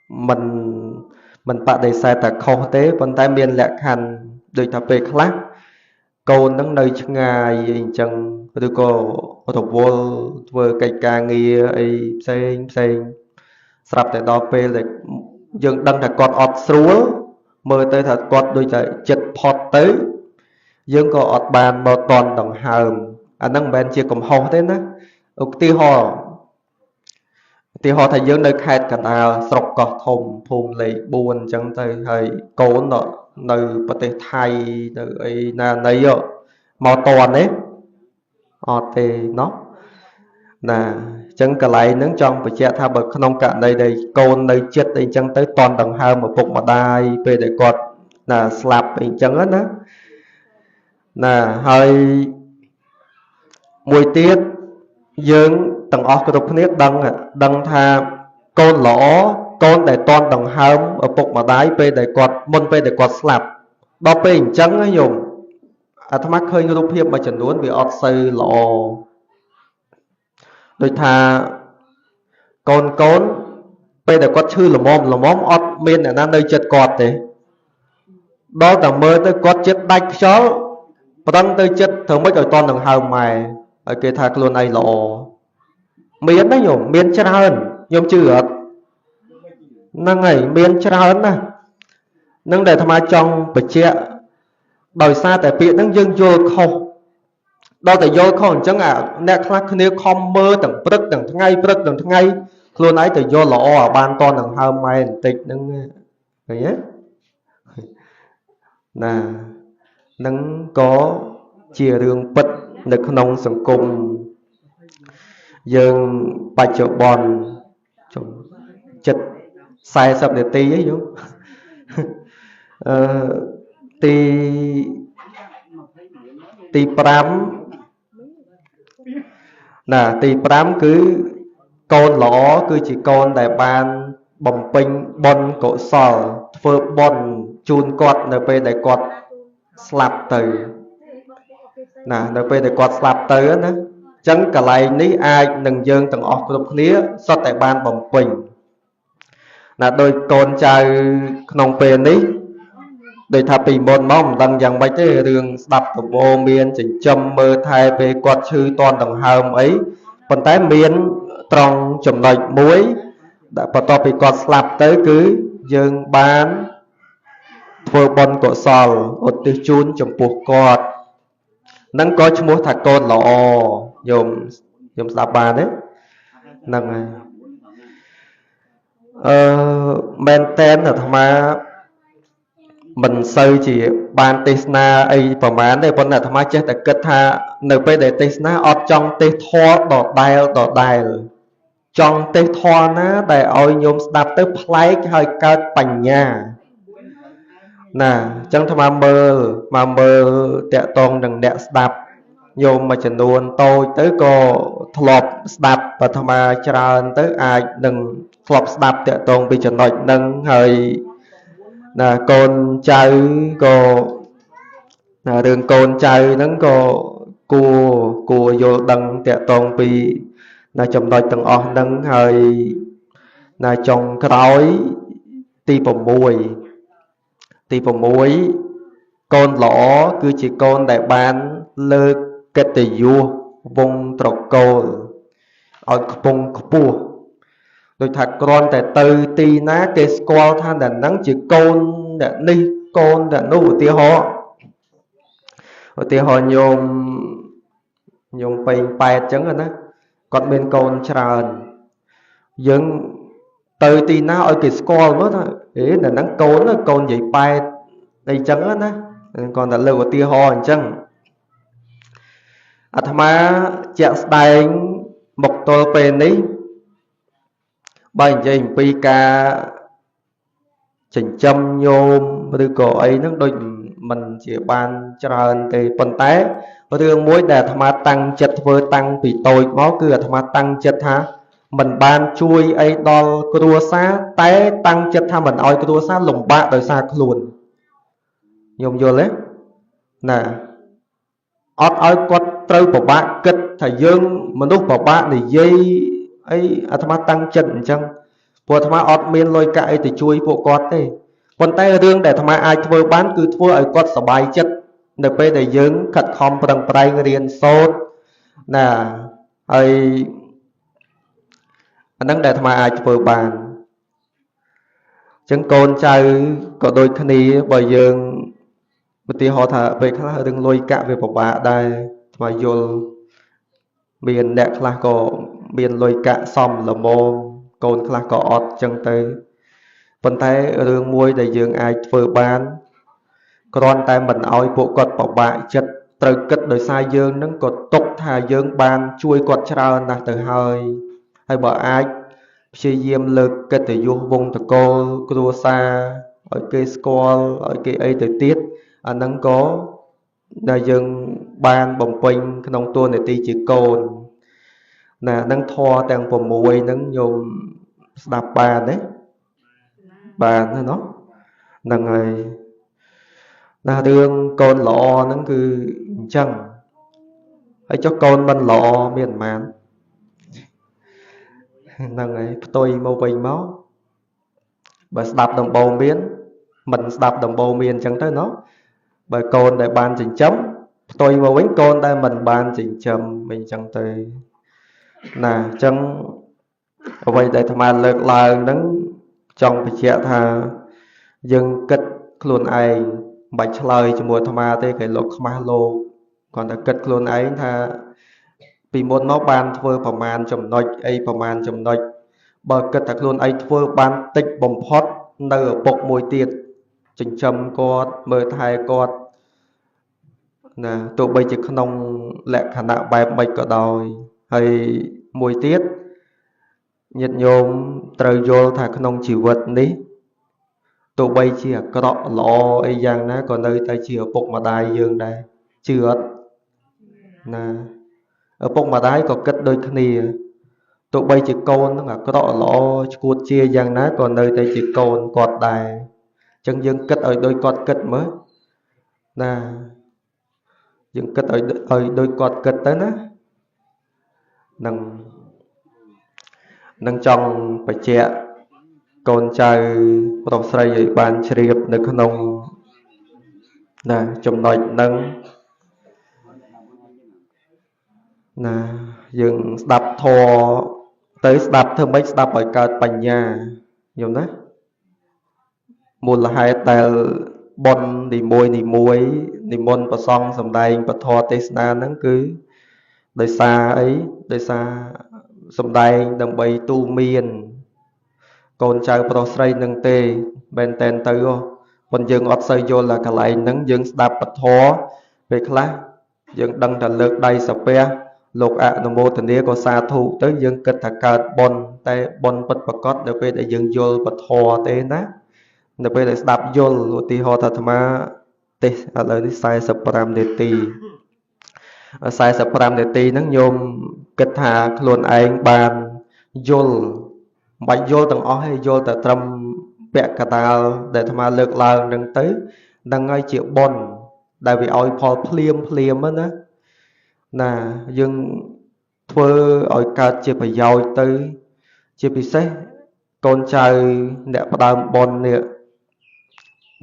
mình bạn để sai ta không tế bên tay miền lẹ khăn đôi ta về khác câu nắng nơi chân ngày chẳng tôi có thuộc vô vừa cây ca nghi ấy xem sập tại đó về để dừng đăng là con ọt xuống mơ tới thật con đôi chạy chật phọt tới dương có ọt bàn mơ toàn đồng hàm anh năng bên chia cùng hông thế đó tí họ thầy dương nơi khai cả nào sọc cọt thùng phùm lấy buồn chẳng tới thầy cố nó nơi bật tế thay nơi là này ạ màu toàn ấy ọt thì nó nè chẳng cả lại nướng trong phải che tha bậc không cả đây côn nơi chết đây chẳng tới toàn đồng hàm một bụng mà đai về để quạt là slap hình chẳng hết đó nè hơi mùi tiết dương tầng ọc cái độc nét đăng tha côn lõ con để toàn đồng hàm ở bụng mà đai về để quạt môn về để quạt slap đó về hình chẳng ấy dùng thắc mắc hơi như lúc hiệp mà chẳng muốn bị ọt xây lọ đôi thà con bây giờ quát chư là mom ọt miên ở nam nơi chết quạt thế đó là mơ tới quát chết đạch chó và tăng tới chết thường mấy rồi toàn đằng hào mày ở kia thạc luôn này lọ miên đấy nhổ miên chết hơn nhôm chư ở năng ngày miên chết hơn nè nâng để tham ai trong bật chẹ đòi xa tại viện nâng dương vô không đó tại vô không chẳng nè khác nếu không mơ tầng ngay luôn ấy từ vô lọ ở ban toàn đằng hào mày tịch nâng ឃើញទេណានឹងក៏ជារឿងពិតនៅក្នុងសង្គមយើងបច្ចុប្បន្នចិត្ត40នាទីអីយោអឺទី5ណាទី5គឺកូនល្អគឺជាកូនដែលបានបំពេញបុណ្យកុសលធ្វើបុណ្យជូនគាត់នៅពេលដែលគាត់ស្លាប់ទៅណានៅពេលដែលគាត់ស្លាប់ទៅណាអញ្ចឹងកន្លែងនេះអាចនឹងយើងទាំងអស់គ្រប់គ្នាសុទ្ធតែបានបំពេញណាដោយកូនចៅក្នុងពេលនេះដោយថាពីមុនមកមិនដឹងយ៉ាងម៉េចទេរឿងស្ដាប់ដំបូន្មានចិញ្ចឹមមើលថែពេលគាត់ឈឺតន់ដង្ហើមអីប៉ុន្តែមានត្រង់ចំណុចមួយដែលបន្ទាប់ពីគាត់ស្លាប់ទៅគឺយើងបានធ្វើបុណ្យកុសលឧទ្ទិសជូនចំពោះគាត់នឹងក៏ឈ្មោះថាកូនល្អញោមស្ដាប់បានទេហ្នឹងហើយមែនតែនអាត្មាមិនសូវជាបានទេសនាអីប្រហែលទេប៉ុន្តែអាត្មាចេះតែគិតថានៅពេលដែលទេសនាអត់ចង់ទេសធម៌ដដែលចង់ទេសធម៌ណាដែលឲ្យញោមស្ដាប់ទៅប្លែកហើយកើតបញ្ញាណាអញ្ចឹងអាត្មាមើលតាក់ទងនឹងអ្នកស្ដាប់ញោមមួយចំនួនតូចទៅក៏ធ្លាប់ស្ដាប់អាត្មាច្រើនទៅអាចនឹងធ្លាប់ស្ដាប់តាក់ទងពីចំណុចហ្នឹងហើយណាកូនចៅក៏ណារឿងកូនចៅហ្នឹងក៏គួរយល់ដឹងតាក់ទងពីណាចំណុចទាំងអស់ហ្នឹងហើយណាចុងក្រោយទី6កូនល្អគឺជាកូនដែលបានលើកកិត្តិយសវង្សត្រកូលឲ្យខ្ពង់ខ្ពស់ដូចថាគ្រាន់តែទៅទីណាគេស្គាល់ថាតែហ្នឹងជាកូនអ្នកនេះកូនអ្នកនោះឧទាហរណ៍ញោមពេញប៉ែតអញ្ចឹងណាគាត់មានកូនច្រើនយើងទៅទីណាឲ្យគេស្គាល់មើលថាអ្នកហ្នឹងកូននិយាយប៉ែតអីចឹងណាគាត់តែលើកឧទាហរណ៍អញ្ចឹងអាត្មាជាក់ស្ដែងមកទល់ពេលនេះបើនិយាយអំពីការចិញ្ចឹមញោមឬក៏អីហ្នឹងដូចមិនជាបានច្រើនទេប៉ុន្តែរឿងមួយដែលអាត្មាតាំងចិត្តធ្វើតាំងពីតូចមកគឺអាត្មាតាំងចិត្តថាមិនបានជួយអីដល់គ្រួសារតែតាំងចិត្តថាមិនឲ្យគ្រួសារលំបាកដោយសារខ្លួនញោមយល់ទេណាអត់ឲ្យគាត់ត្រូវពិបាកគិតថាយើងមនុស្សពិបាកនិយាយអីអាត្មាតាំងចិត្តអញ្ចឹងព្រោះអាត្មាអត់មានលុយកាក់អីទៅជួយពួកគាត់ទេប៉ុន្តែរឿងដែលអាត្មាអាចធ្វើបានគឺធ្វើឲ្យគាត់សប្បាយចិត្តនៅពេលដែលយើងខិតខំប្រឹងប្រែងរៀនសូត្រណាហើយអានឹងដែលអាត្មាអាចធ្វើបានអញ្ចឹងកូនចៅក៏ដូចគ្នាបើយើងឧទាហរណ៍ថាពេលខ្លះរឿងលុយកាក់វាពិបាកដែរអាត្មាយល់មានអ្នកខ្លះក៏មានលុយកាក់សមល្មមកូនខ្លះក៏អត់អញ្ចឹងទៅប៉ុន្តែរឿងមួយដែលយើងអាចធ្វើបានគ្រាន់តែមិនឲ្យពួកគាត់ពិបាកចិត្តត្រូវគិតដោយសារយើងនឹងក៏ទុកថាយើងបានជួយគាត់ច្រើនណាស់ទៅហើយបើអាចព្យាយាមលើកកិត្តិយសវង្សត្រកូលគ្រួសារឲ្យគេស្គាល់ឲ្យគេអីទៅទៀតអាហ្នឹងក៏ដែលយើងបានបំពេញក្នុងតួនាទីជាកូនណានឹងធម៌ទាំង6ហ្នឹងញោមស្ដាប់បានទេបានទេណោះហ្នឹងហើយណារឿងកូនល្អហ្នឹងគឺអញ្ចឹងហើយចុះកូនមិនល្អមានប៉ុន្មានហ្នឹងហើយផ្ទុយមកវិញមកបើស្ដាប់ដំបូន្មានមិនស្ដាប់ដំបូន្មានអញ្ចឹងទៅណោះបើកូនដែលបានចិញ្ចឹមផ្ទុយមកវិញកូនដែលមិនបានចិញ្ចឹមវិញអញ្ចឹងទៅណាអញ្ចឹងអ្វីដែលអាត្មាលើកឡើងហ្នឹងចង់បញ្ជាក់ថាយើងគិតខ្លួនឯងមិនបាច់ឆ្លើយជាមួយអាត្មាទេគេលោកខ្មាស់លោកគាត់តែគិតខ្លួនឯងថាពីមុនមកបានធ្វើប្រមាណចំណុចអីប្រមាណចំណុចបើគិតថាខ្លួនឯងធ្វើបានតិចបំផុត នៅឪពុកមួយទៀតចិញ្ចឹមគាត់មើលថែគាត់ណាទោះបីជាក្នុងលក្ខណៈបែបម៉េចក៏ដោយហើយមួយទៀតញាតិញោមត្រូវយល់ថាក្នុងជីវិតនេះទោះបីជាអាក្រក់ល្អអីយ៉ាងណាក៏នៅតែជាឪពុកម្ដាយយើងដែរជឿអត់ណាឪពុកម្ដាយក៏គិតដូចគ្នាទោះបីជាកូននឹងអាក្រក់ល្អឈួតជាយ៉ាងណាក៏នៅតែជាកូនគាត់ដែរអញ្ចឹងយើងគិតឲ្យដូចគាត់គិតមើលណាយើងគិតឲ្យដូចគាត់គិតទៅណានឹងចង់បញ្ជាក់កូនចៅប្រុសស្រីឲ្យបានជ្រាបនៅក្នុងណាចំណុចហ្នឹងណាយើងស្ដាប់ធម៌ទៅស្ដាប់ធ្វើម៉េចស្ដាប់ឲ្យកើតបញ្ញាយល់ណាមូលហេតុដែលបុណ្យនីមួយនិមន្តប្រសង់សម្ដែងពធទេសនាហ្នឹងគឺដោយសារអីដោយសារសម្ដែងដើម្បីទូមានកូនចៅប្រុសស្រីនឹងទេមែនតែនទៅប៉ុន្តែយើងអត់សូវយល់ដល់កន្លែងហ្នឹងយើងស្ដាប់ពធពេលខ្លះយើងដឹងតែលើកដៃសាពះលោកអនុមោទនាក៏សាធុទៅយើងគិតថាកើតបុណ្យតែបុណ្យពិតប្រាកដនៅពេលដែលយើងយល់ពធទេណានៅពេលដែលស្ដាប់យល់ឧទាហរណ៍ថាអាត្មាទេសឥឡូវនេះ45នាទី45នាទីហ្នឹងញោមគិតថាខ្លួនឯងបានយល់មិនបាច់យល់ទាំងអស់ទេយល់តែត្រឹមពាក់កណ្ដាលដែលអាត្មាលើកឡើងហ្នឹងទៅនឹងហើយជាបុណ្យដែលវាឲ្យផលភ្លាមណាយើងធ្វើឲ្យកើតជាប្រយោជន៍ទៅជាពិសេសកូនចៅអ្នកផ្ដើមបុណ្យនេះ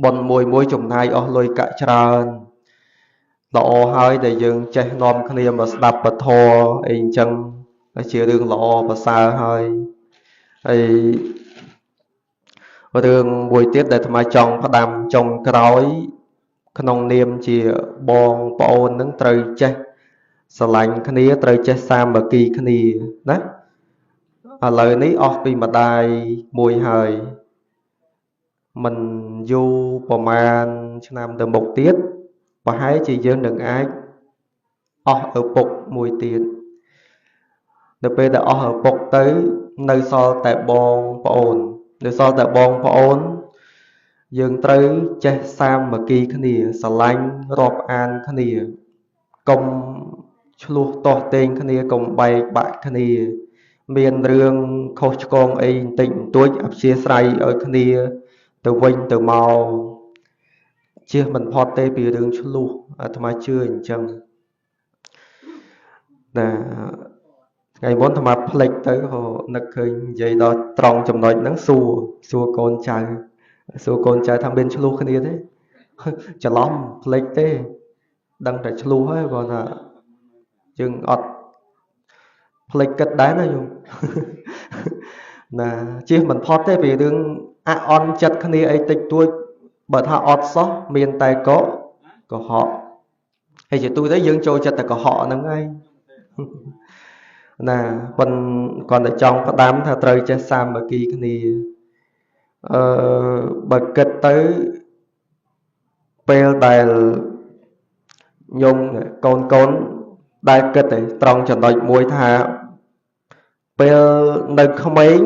បុណ្យមួយចំណាយអស់លុយកាក់ច្រើនល្អហើយដែលយើងចេះនាំគ្នាមកស្ដាប់ពធអីអញ្ចឹងជារឿងល្អប្រសើរហើយរឿងមួយទៀតដែលអាត្មាចង់ផ្ដាំចុងក្រោយក្នុងនាមជាបងប្អូននឹងត្រូវចេះស្រឡាញ់គ្នាត្រូវចេះសាមគ្គីគ្នាណាឥឡូវនេះអស់ពីម្ដាយមួយហើយមិនយូរប្រមាណឆ្នាំទៅមុខទៀតប្រហែលជាយើងនឹងអាចអស់ឪពុកមួយទៀតនៅពេលដែលអស់ឪពុកទៅនៅសល់តែបងប្អូនយើងត្រូវចេះសាមគ្គីគ្នាស្រឡាញ់រាប់អានគ្នាកុំឆ្លោះទាស់ទែងគ្នាកុំបែកបាក់គ្នាមានរឿងខុសឆ្គងអីបន្តិចបន្តួចអព្យាស្រ័យឲ្យគ្នាទៅវិញទៅមកជៀសមិនផុតទេពីរឿងឆ្លោះអាត្មាជឿអញ្ចឹងណាថ្ងៃមុនអាត្មាផ្លេចទៅក៏នឹកឃើញនិយាយដល់ត្រង់ចំណុចហ្នឹងសួរកូនចៅថាមានឆ្លោះគ្នាទេច្រឡំផ្លេចទេដឹងតែឆ្លោះហើយគាត់ថាយើងអត់ផ្លេចគិតដែរណាយំណាជិះមិនផុតទេពីរឿងអអន់ចិត្តគ្នាអីតិចតួចបើថាអត់សោះមានតែកុហកហើយជាទូទៅយើងចូលចិត្តតែកុហកហ្នឹងហើយណាប៉ុន្តែគាត់តែចង់ផ្ដាំថាត្រូវចេះសាមគ្គីគ្នាបើគិតទៅពេលដែលញោមកូនដែលគិតតែត្រង់ចំណុចមួយថាពេលនៅក្មេង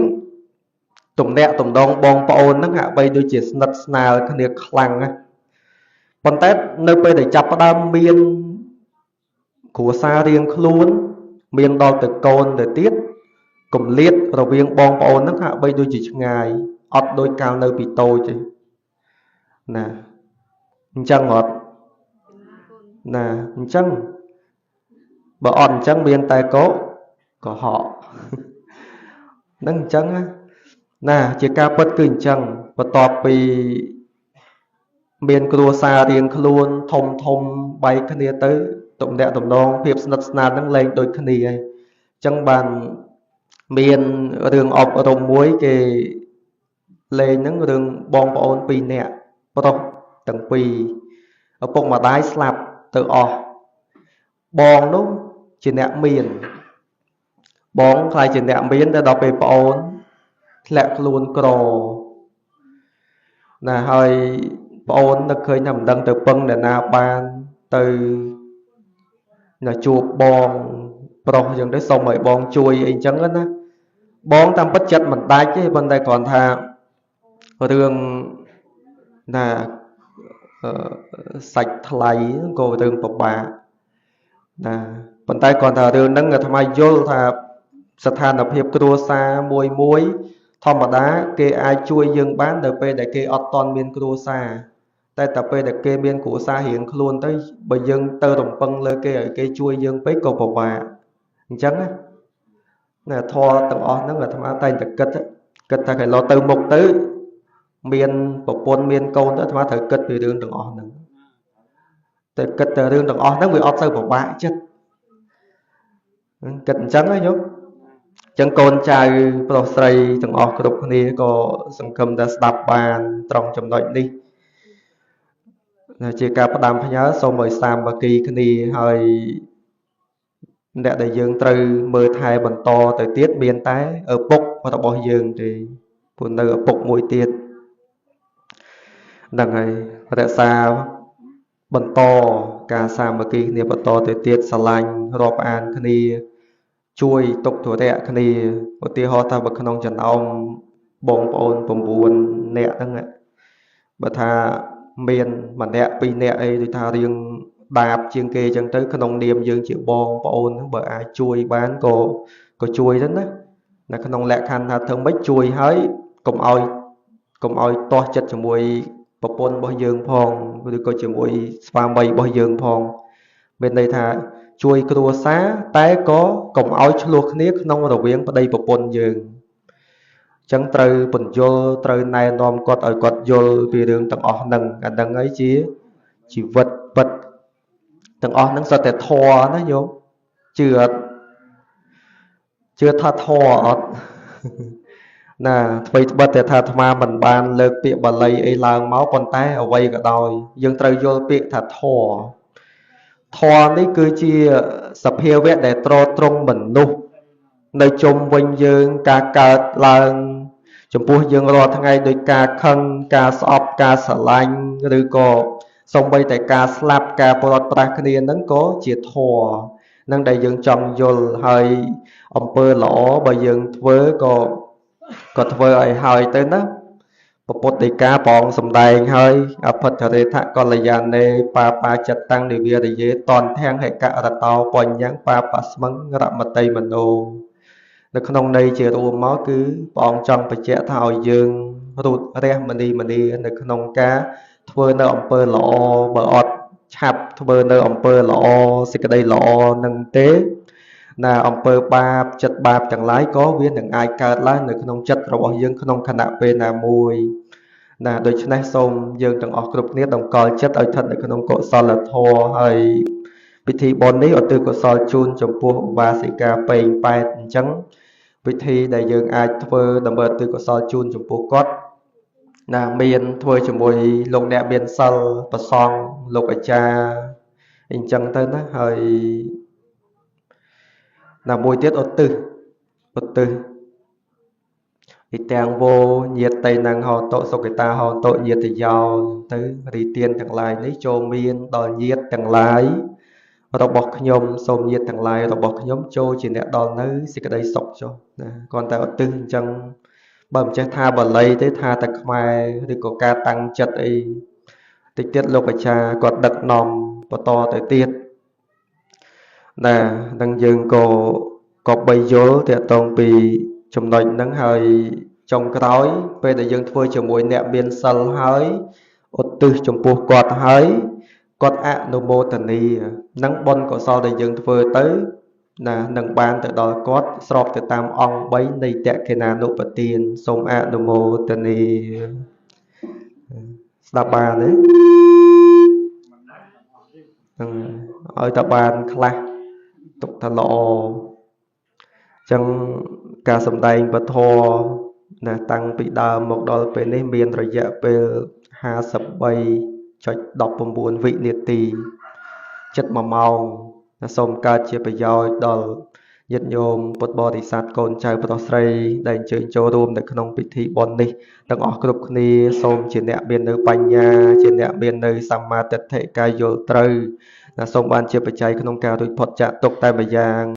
ទំនាក់ទំនងបងប្អូនហ្នឹងហាក់បីដូចជាស្និទ្ធស្នាលគ្នាខ្លាំងណាប៉ុន្តែនៅពេលដែលចាប់ផ្ដើមមានគ្រួសាររៀងខ្លួនមានដល់ទៅកូនទៅទៀតគម្លាតរវាងបងប្អូនហ្នឹងហាក់បីដូចជាឆ្ងាយអត់ដូចកាលនៅពីតូចទេណាអញ្ចឹងអត់ណាអញ្ចឹងបើអត់អញ្ចឹងមានតែកុហកហ្នឹងអញ្ចឹងណាជាការពិតគឺអញ្ចឹងបន្ទាប់ពីមានគ្រួសាររៀងខ្លួនធំបែកគ្នាទៅទំនាក់ទំនងភាពស្និទ្ធស្នាលហ្នឹងលែងដូចគ្នាហើយអញ្ចឹងបានមានរឿងអប់រំមួយគេលេងហ្នឹងរឿងបងប្អូន2នាក់ប្រុសទាំងពីរឪពុកម្ដាយស្លាប់ទៅអស់បងនោះជាអ្នកមានបងខ្លាចជាអ្នកមានតែដល់ពេលប្អូនធ្លាក់ខ្លួនក្រ là hơi ôn nó khơi nằm đăng từ pưng để na ban từ là chùa bòn pro dừng tới xong rồi bòn chui anh chẳng á bón tam bất chất mình tay chứ bên đây còn tha rương là sạch thay cô rương bọc bà là bên tay còn thà rương nâng là tham ai vô thà sát than ở hiệp cua xa mùi muối thom mà đá kê ai chui dương bán được pe để kê ọt toàn miền cua xa tay tập pe để kê miền của xa hiện luôn tới bây dương tơ đồng phân lơ kê ở kê chui dương bấy cô bọc bà chẳng á nè thò tầng ọ nó là tham ai tay tập kết ta phải lo từ một tới miền bọc pôn miền câu đó tham ai thời kết về đường tầng ọ nè từ kết từ đường tầng ọ nó bị ọt sơ bọc bà chết kết chẳng ấy nhúc chẳng con trai pro srayទាំងអស់គ្រប់គ្នាក៏សង្ឃឹមថាស្ដាប់បានត្រង់ចំណុចនេះជាការផ្ដាំផ្ញើសូមឲ្យសាមគ្គីគ្នាហើយអ្នកដែលយើងត្រូវមើលថែបន្តទៅទៀតមានតែឪពុករបស់យើងទេព្រោះនៅឪពុកមួយទៀតហ្នឹងហើយរក្សាបន្តការសាមគ្គីគ្នាបន្តទៅទៀតស្រឡាញ់រាប់អានគ្នាជួយទុកទរៈគ្នាឧទាហរណ៍ថាបើក្នុងចំណោមបងប្អូន9នាក់ហ្នឹងបើថាមានម្នាក់2នាក់អីដូចថារៀងដាបជាងគេអញ្ចឹងទៅក្នុងនាមយើងជាបងប្អូនហ្នឹងបើអាចជួយបានក៏ជួយទៅណានៅក្នុងលក្ខខណ្ឌថាធ្វើម៉េចជួយហើយកុំឲ្យទាស់ចិត្តជាមួយប្រពន្ធរបស់យើងផងឬក៏ជាមួយស្វាមីរបស់យើងផងមានន័យថាជួយគ្រួសារតែក៏កុំឲ្យឆ្លោះគ្នាក្នុងរវាងប្តីប្រពន្ធយើងអញ្ចឹងត្រូវបញ្យល់ត្រូវណែនាំគាត់ឲ្យគាត់យល់ពីរឿងទាំងអស់ហ្នឹងអាហ្នឹងហើយជាជីវិតពិតទាំងអស់ហ្នឹងសុទ្ធតែធម៌ណាញោមជឿអត់ជឿថាធម៌អត់ណាអ្វីត្បិតតែថាអាត្មាមិនបានលើកពាក្យបាលីអីឡើងមកប៉ុន្តែអ្វីក៏ដោយយើងត្រូវយល់ពាក្យថាធម៌ធម៌នេះគឺជាសភាវៈដែលត្រត្រង់មនុស្សនៅជុំវិញយើងការកើតឡើងចំពោះយើងរាល់ថ្ងៃដោយការខឹងការស្អប់ការស្រឡាញ់ឬក៏សូម្បីតែការស្លាប់ការប្រត់ប្រាស់គ្នាហ្នឹងក៏ជាធម៌នឹងដែលយើងចង់យល់ហើយអំពើល្អបើយើងធ្វើក៏ធ្វើឲ្យហើយទៅណាពុទ្ធដីកាព្រះអង្គសម្ដែងហើយអភិធរេថកល្យានេបាបាចិត្តតាំងនិវារយេតនធាំងហិករតោបញ្ញបាបស្មឹងរមតីមនោ នៅក្នុងន័យជារួមមកគឺព្រះអង្គចង់បញ្ជាក់ថាឲ្យយើងរូតរះមនីនៅក្នុងការធ្វើនៅអំពើល្អបើអត់ឆាប់ធ្វើនៅអំពើល្អសេចក្តីល្អនឹងទេណាអំពើបាបចិត្តបាបទាំងឡាយក៏វានឹងអាចកើតឡើងនៅក្នុងចិត្តរបស់យើងក្នុងខណៈពេលណាមួយណាដូច្នេះសូមយើងទាំងអស់គ្រប់គ្នាតម្កល់ចិត្តឲ្យស្ថិតនៅក្នុងកុសលធម៌ហើយពិធីបុណ្យនេះឧទ្ទិសកុសលជូនចំពោះឧបាសិកាពេងប៉ែតអញ្ចឹង វិធីដែលយើងអាចធ្វើដើម្បីឧទ្ទិសកុសលជូនចំពោះគាត់ណាមានធ្វើជាមួយលោកអ្នកមានសិលប្រសងលោកអាចារ្យអញ្ចឹងទៅណាហើយណាមួយទៀតឧទ្ទិសអ៊ីទាំងវោញាតិនងហោតុសុគតាហោតុញាតិយោទៅរីទៀនទាំងឡាយនេះចូលមានដល់ញាតិទាំងឡាយ របស់ខ្ញុំសូមញាតិទាំងឡាយរបស់ខ្ញុំចូលជាអ្នកដល់នៅសេចក្តីសុខចុះណាគ្រាន់តែឧទ្ទិសអញ្ចឹងបើមិនចេះថាបាលីទេថាតែខ្មែរឬក៏ការតាំងចិត្តអីតិចទៀតលោកអាចារ្យគាត់ដឹកនាំបន្តទៅទៀតណានឹងយើងក៏បីយល់តាក់ទងពីចំណុចហ្នឹងហើយចុងក្រោយពេលដែលយើងធ្វើជាមួយអ្នកមានសិលហើយឧទ្ទិសចំពោះគាត់ហើយ គាត់អនុមោទនីនឹងបុណ្យកុសលដែលយើងធ្វើទៅណានឹងបានទៅដល់គាត់ស្របទៅតាមអង្គ3នៃតក្កិណានុបទានសូមអនុមោទនីស្ដាប់បានទេឲ្យតបានខ្លះទុកថាល្អចឹងការសម្ដែងពធណាតាំងពីដើមមកដល់ពេលនេះមានរយៈពេល 53.19 វិនាទីចិត្ត1ម៉ោងសូមកើតជាប្រយោជន៍ដល់ ញាតិញោមពុទ្ធបរិស័ទកូនចៅប្រុសស្រីដែលអញ្ជើញចូលរួមនៅក្នុងពិធីបុណ្យនេះទាំងអស់គ្រប់គ្នាសូមជាអ្នកមាននៅបញ្ញាជាអ្នកមាននៅសម្មាទិដ្ឋិកាយយល់ត្រូវសូមបានជាបច្ច័យក្នុងការរួចផុតចាកទុក្ខតែម្យ៉ាង